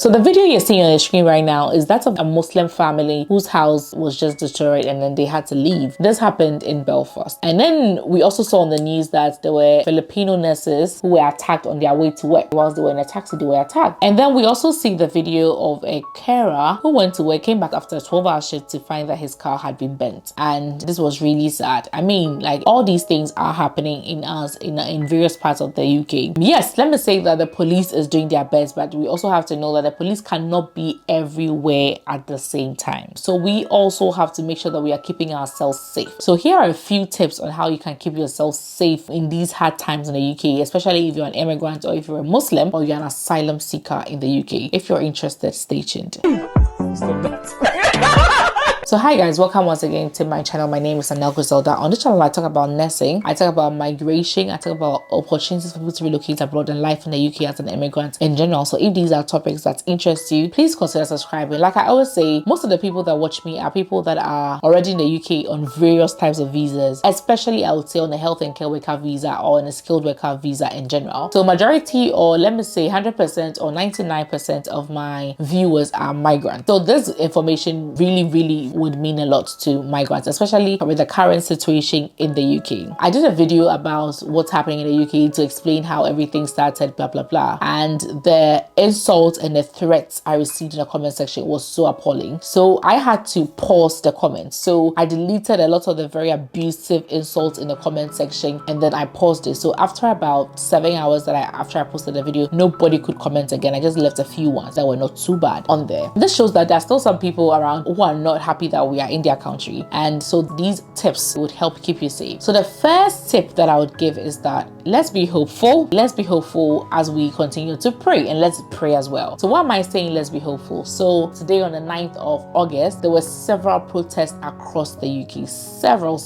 So the video you're seeing on the screen right now is that of a Muslim family whose house was just destroyed and then they had to leave. This happened in Belfast. And then we also saw on the news that there were Filipino nurses who were attacked on their way to work. Whilst they were in a taxi, they were attacked. And then we also see the video of a carer who went to work, came back after a 12-hour shift to find that his car had been bent. And this was really sad. I mean, like, all these things are happening in us in various parts of the UK. Yes, let me say that the police is doing their best, but we also have to know that the police cannot be everywhere at the same time. So we also have to make sure that we are keeping ourselves safe. So here are a few tips on how you can keep yourself safe in these hard times in the UK, especially if you're an immigrant or if you're a Muslim or you're an asylum seeker in the UK. If you're interested, stay tuned. Stop that. So hi guys, welcome once again to my channel. My name is Anel Griselda. On this channel I talk about nursing, I talk about migration, I talk about opportunities for people to relocate abroad and life in the UK as an immigrant in general. So if these are topics that interest you, please consider subscribing. Like I always say, most of the people that watch me are people that are already in the UK on various types of visas, especially I would say on a health and care worker visa or on a skilled worker visa in general. So majority, or let me say 100% or 99% of my viewers are migrants. So this information really would mean a lot to migrants, especially with the current situation in the UK. I did a video about what's happening in the UK to explain how everything started, blah blah blah, and the insults and the threats I received in the comment section was so appalling. So I had to pause the comments. So I deleted a lot of the very abusive insults in the comment section and then I paused it. So after about 7 hours after I posted the video, nobody could comment again. I just left a few ones that were not too bad on there. This shows that there's still some people around who are not happy that we are in their country, and so these tips would help keep you safe. So the first tip that I would give is that let's be hopeful. Let's be hopeful as we continue to pray, and let's pray as well. So why am I saying let's be hopeful? So today on the 9th of August, there were several protests across the UK. Several.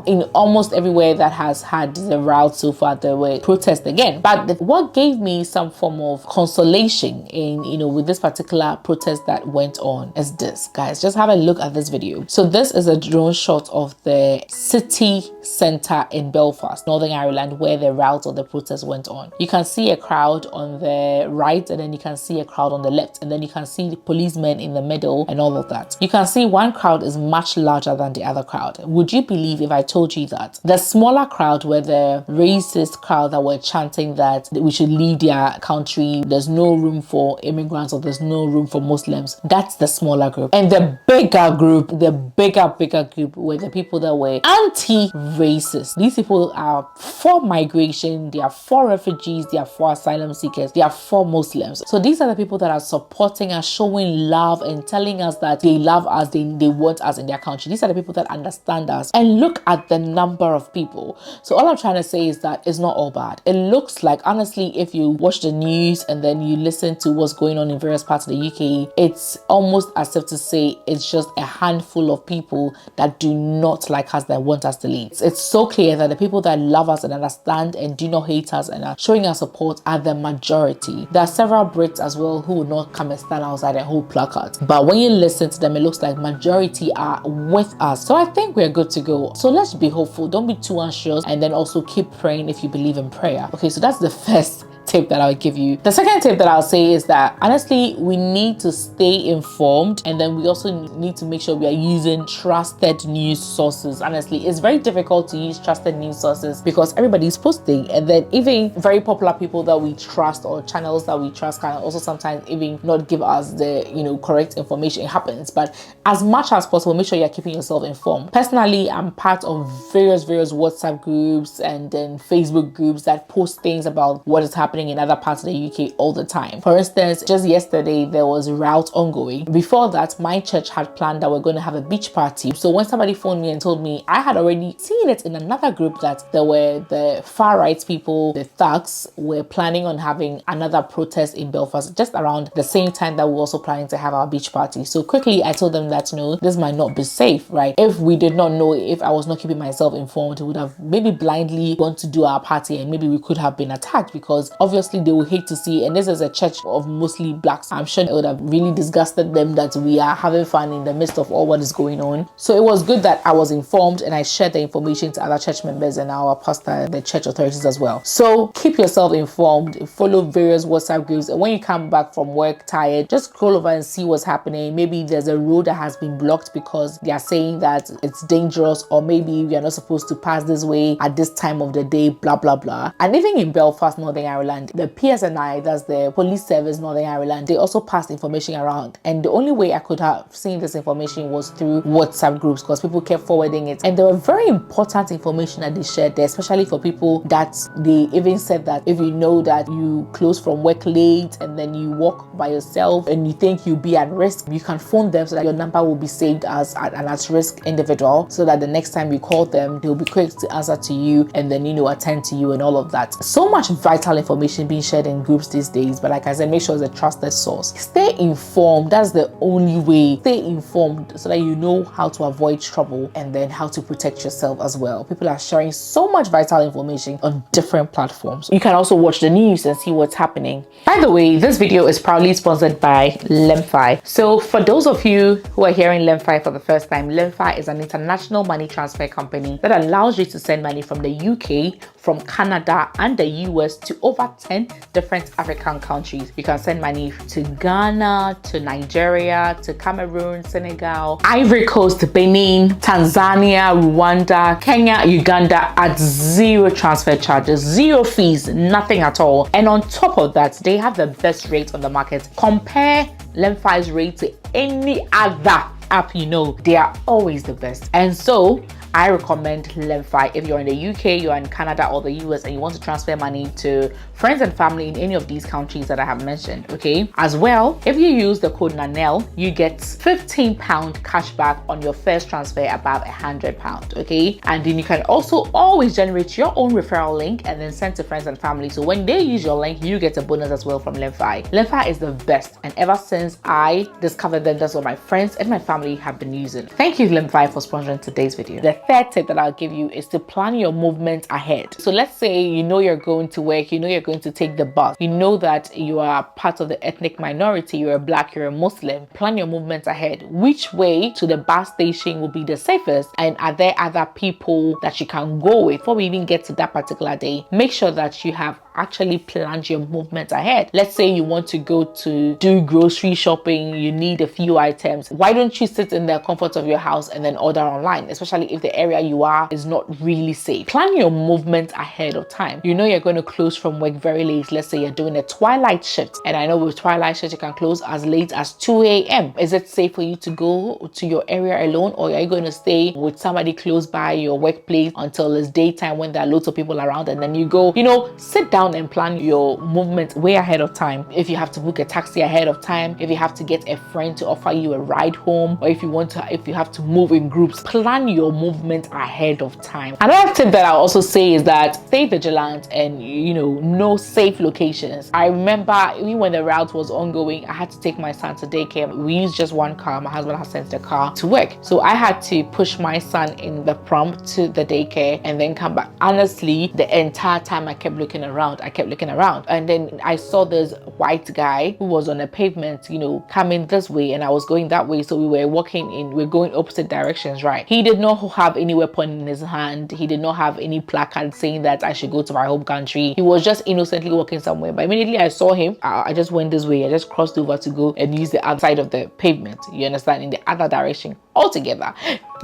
In almost everywhere that has had the route so far, there were protests again. But what gave me some form of consolation in, with this particular protest that went on is this. Guys, just have a look at this video. So this is a drone shot of the city center in Belfast, Northern Ireland, where the route of the protest went on. You can see a crowd on the right, and then you can see a crowd on the left, and then you can see the policemen in the middle and all of that. You can see one crowd is much larger than the other crowd. Would you believe if I told you that the smaller crowd were the racist crowd that were chanting that we should leave their country, there's no room for immigrants, or there's no room for Muslims? That's the smaller group. And the bigger group, the bigger group were the people that were anti-racist. These people are for migration, they are for refugees, they are for asylum seekers, they are for Muslims. So these are the people that are supporting us, showing love and telling us that they love us, they want us in their country. These are the people that understand us. And look at the number of people. So all I'm trying to say is that it's not all bad. It looks like, honestly, if you watch the news and then you listen to what's going on in various parts of the UK, it's almost as if to say it's just a handful of people that do not like us, that want us to leave. It's so clear that the people that love us and understand and do not hate us and are showing us support are the majority. There are several Brits as well who will not come and stand outside and hold placards, but when you listen to them, it looks like majority are with us. So I think we're good to go. So let's be hopeful, don't be too anxious, and then also keep praying if you believe in prayer. Okay, so that's the first tip that I'll give you. The second tip that I'll say is that honestly, we need to stay informed, and then we also need to make sure we are using trusted news sources. Honestly, it's very difficult to use trusted news sources because everybody's posting, and then even very popular people that we trust or channels that we trust can also sometimes even not give us the correct information. It happens, but as much as possible, make sure you're keeping yourself informed. Personally, I'm part of various WhatsApp groups and then Facebook groups that post things about what is happening in other parts of the UK all the time. For instance, just yesterday there was a route ongoing. Before that, my church had planned that we're going to have a beach party. So when somebody phoned me and told me, I had already seen it in another group that there were the far right people, the thugs, were planning on having another protest in Belfast just around the same time that we were also planning to have our beach party. So quickly I told them that no, this might not be safe, right? If we did not know, if I was not keeping myself informed, we would have maybe blindly gone to do our party and maybe we could have been attacked, because obviously they will hate to see, and this is a church of mostly blacks. I'm sure it would have really disgusted them that we are having fun in the midst of all what is going on. So it was good that I was informed and I shared the information to other church members and our pastor and the church authorities as well. So keep yourself informed, follow various WhatsApp groups, and when you come back from work tired, just scroll over and see what's happening. Maybe there's a road that has been blocked because they are saying that it's dangerous, or maybe we are not supposed to pass this way at this time of the day, blah blah blah. And even in Belfast, Northern Ireland, the PSNI, that's the Police Service Northern Ireland, they also passed information around, and the only way I could have seen this information was through WhatsApp groups because people kept forwarding it, and there were very important information that they shared there, especially for people that they even said that if you know that you close from work late and then you walk by yourself and you think you'll be at risk, you can phone them so that your number will be saved as an at-risk individual, so that the next time you call them, they'll be quick to answer to you and then, you know, attend to you and all of that. So much vital information being shared in groups these days, but like I said, make sure it's a trusted source. Stay informed. That's the only way. Stay informed so that you know how to avoid trouble and then how to protect yourself as well. People are sharing so much vital information on different platforms. You can also watch the news and see what's happening. By the way, this video is proudly sponsored by LendFi. So for those of you who are hearing LendFi for the first time, LendFi is an international money transfer company that allows you to send money from the UK, from Canada and the US to over 10 different African countries. You can send money to Ghana, to Nigeria, to Cameroon, Senegal, Ivory Coast, Benin, Tanzania, Rwanda, Kenya, Uganda at zero transfer charges, zero fees, nothing at all. And on top of that, they have the best rate on the market. Compare LendFi's rate to any other app, you know, they are always the best. And so I recommend LendFi if you're in the UK, you're in Canada or the US, and you want to transfer money to friends and family in any of these countries that I have mentioned, okay? As well, if you use the code NANEL, you get £15 cash back on your first transfer above £100, okay? And then you can also always generate your own referral link and then send to friends and family. So when they use your link, you get a bonus as well from LendFi. LendFi is the best, and ever since I discovered them, that's what my friends and my family have been using. Thank you, LendFi, for sponsoring today's video. The third tip that I'll give you is to plan your movement ahead. So let's say you know you're going to work, you know you're going to take the bus, you know that you are part of the ethnic minority, you're a black, you're a Muslim. Plan your movement ahead. Which way to the bus station will be the safest, and are there other people that you can go with before we even get to that particular day? Make sure that you have actually planned your movement ahead. Let's say you want to go to do grocery shopping, you need a few items. Why don't you sit in the comfort of your house and then order online, especially if the area you are is not really safe? Plan your movement ahead of time. You know you're going to close from work very late. Let's say you're doing a twilight shift, and I know with twilight shift you can close as late as 2 a.m. Is it safe for you to go to your area alone, or are you going to stay with somebody close by your workplace until it's daytime when there are lots of people around, and then you go? You know, sit down and plan your movement way ahead of time. If you have to book a taxi ahead of time, if you have to get a friend to offer you a ride home, or if you have to move in groups, plan your movement ahead of time. Another tip that I'll also say is that stay vigilant and, you know safe locations. I remember even when the route was ongoing, I had to take my son to daycare. We used just one car. My husband has sent the car to work, so I had to push my son in the prom to the daycare and then come back. Honestly, the entire time I kept looking around, and then I saw this white guy who was on a pavement, you know, coming this way, and I was going that way, so we're going opposite directions, right? He did not have any weapon in his hand. He did not have any placard saying that I should go to my home country. He was just innocently walking somewhere, but immediately I saw him, I just went this way. I just crossed over to go and use the other side of the pavement, you understand, in the other direction altogether,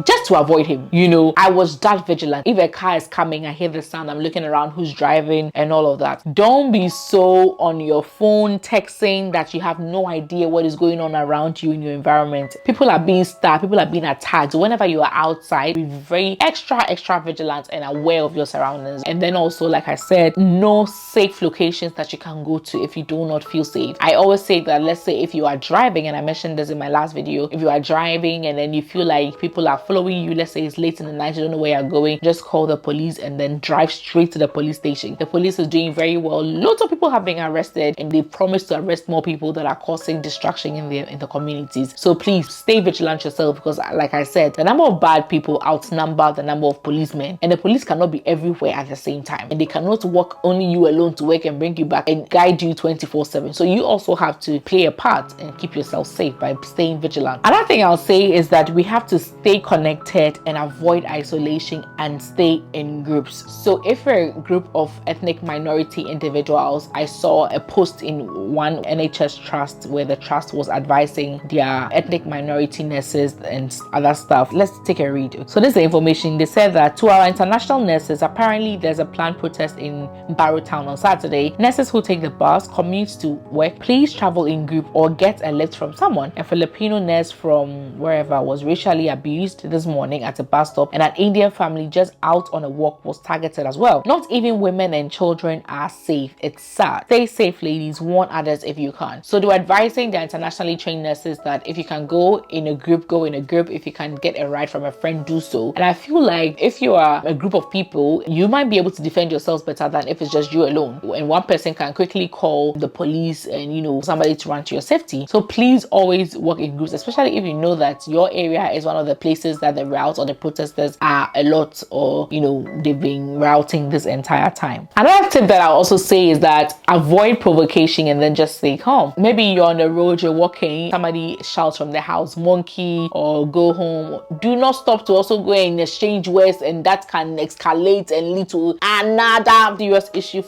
just to avoid him. You know, I was that vigilant. If a car is coming, I hear the sound, I'm looking around who's driving and all of that. Don't be so on your phone texting that you have no idea what is going on around you in your environment. People are being stabbed, people are being attacked. Whenever you are outside, be very extra vigilant and aware of your surroundings. And then also, like I said, know safe locations that you can go to if you do not feel safe. I always say that, let's say if you are driving, and I mentioned this in my last video, if you are driving and then you feel like people are following you, let's say it's late in the night, you don't know where you're going, just call the police and then drive straight to the police station. The police is doing very well. Lots of people have been arrested, and they promise to arrest more people that are causing distraction in the communities. So please stay vigilant yourself, because like I said, the number of bad people outnumber the number of policemen, and the police cannot be everywhere at the same time, and they cannot walk only you alone to work and bring you back and guide you 24/7. So you also have to play a part and keep yourself safe by staying vigilant. Another thing I'll say is that we have to stay connected and avoid isolation and stay in groups. So if you're a group of ethnic minority individuals, I saw a post in one NHS trust where the trust was advising their ethnic minority nurses and other stuff. Let's take a read. So this is the information. They said that to our international nurses, apparently there's a planned protest in Barrowtown on Saturday. Nurses who take the bus, commute to work, please travel in group or get a lift from someone. A Filipino nurse from wherever was racially abused this morning at a bus stop, and an Indian family just out on a walk was targeted as well. Not even women and children are safe. It's sad. Stay safe, ladies. Warn others if you can. So they're advising the internationally trained nurses that if you can go in a group, go in a group. If you can get a ride from a friend, do so. And I feel like if you are a group of people, you might be able to defend yourselves better than if it's just you alone. And one person can quickly call the police and, you know, somebody to run to your safety. So please always work in groups, especially if you know that your area is one of the places that the routes or the protesters are a lot, or, you know, they've been routing this entire time. Another tip that I'll also say is that avoid provocation and then just stay calm. Maybe you're on the road, you're walking, somebody shouts from the house, monkey, or go home. Do not stop to also go and exchange words, and that can escalate and lead to another serious issue.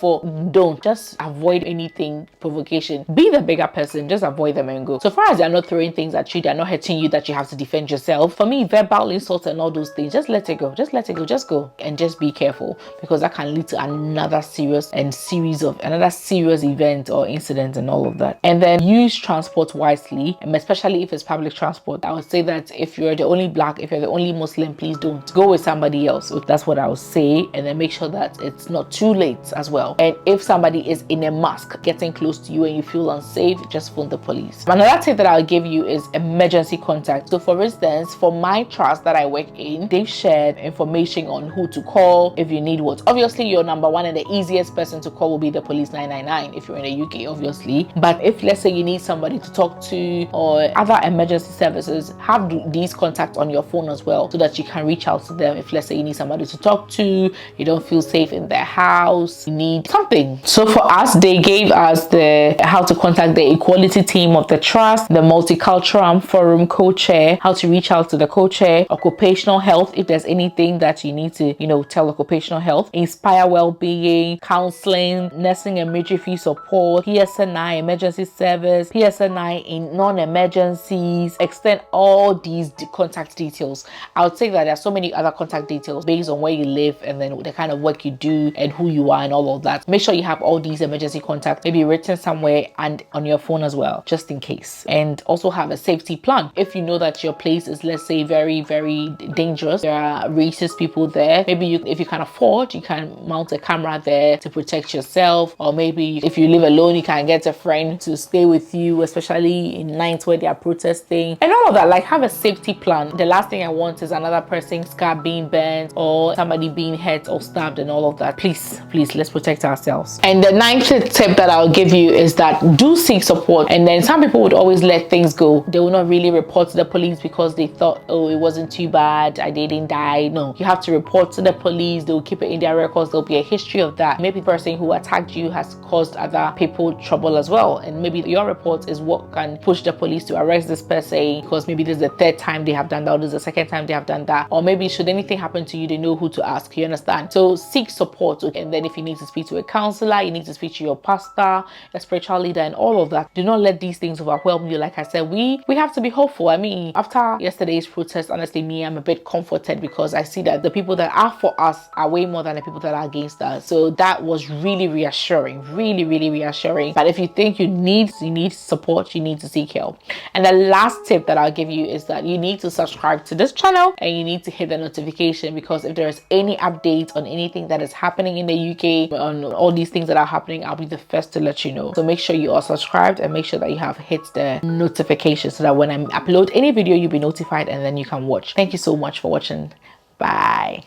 Don't just avoid anything provocation. Be the bigger person, just avoid them and go. So far as they're not throwing things at you, they're not hurting you that you have to defend yourself. For me, verbal insults and all those things, just let it go. Just let it go. Just go and just be careful, because that can lead to another serious event or incident and all of that. And then use transport wisely, and especially if it's public transport. I would say that if you're the only black, if you're the only Muslim, please don't go with somebody else. So that's what I would say. And then make sure that it's not too late as well. And if somebody is in a mask getting close to you and you feel unsafe, just phone the police. Another tip that I'll give you is emergency contact. So for instance, for my trust that I work in, they've shared information on who to call if you need what. Obviously, your number one and the easiest person to call will be the police 999 if you're in the UK, obviously. But if, let's say, you need somebody to talk to or other emergency services, have these contacts on your phone as well, so that you can reach out to them. If, let's say, you need somebody to talk to, you don't feel safe in their house, you need something. So for us, they gave us the how to contact the equality team of the trust, the multicultural forum co-chair, how to reach out to the co-chair, occupational health if there's anything that you need to, you know, tell occupational health, inspire well-being, counseling, nursing and midwifery support, PSNI emergency service, PSNI in non-emergencies. Extend all these contact details. I would say that there are so many other contact details based on where you live and then the kind of work you do and who you are and all of that. Make sure you have all these emergency contacts maybe written somewhere and on your phone as well, just in case. And also have a safety plan. If you know that your place is, let's say, very, very dangerous, there are racist people there, maybe if you can afford, you can mount a camera there to protect yourself. Or maybe if you live alone, you can get a friend to stay with you, especially in nights where they are protesting and all of that. Like, have a safety plan. The last thing I want is another person's car being burnt or somebody being hurt or stabbed and all of that. Please, let's protect ourselves. And the ninth tip that I'll give you is that do seek support. And then some people would always let things go. They will not really report to the police because they thought, oh, it wasn't too bad, I didn't die. No, you have to report to the police. They'll keep it in their records. There'll be a history of that. Maybe the person who attacked you has caused other people trouble as well, and maybe your report is what can push the police to arrest this person, because maybe this is the third time they have done that, or this is the second time they have done that, or maybe should anything happen to you, they know who to ask. You understand? So seek support. And then if you need to speak to a counselor, you need to speak to your pastor, a spiritual leader, and all of that. Do not let these things overwhelm you. Like I said, we have to be hopeful. I mean, after yesterday's protest, honestly, I'm a bit comforted because I see that the people that are for us are way more than the people that are against us. So that was really reassuring, really reassuring. But if you think you need support, you need to seek help. And the last tip that I'll give you is that you need to subscribe to this channel and you need to hit the notification, because if there is any update on anything that is happening in the UK, on all these things that are happening, I'll be the first to let you know. So make sure you are subscribed and make sure that you have hit the notification so that when I upload any video, you'll be be notified and then you can watch. Thank you so much for watching. Bye.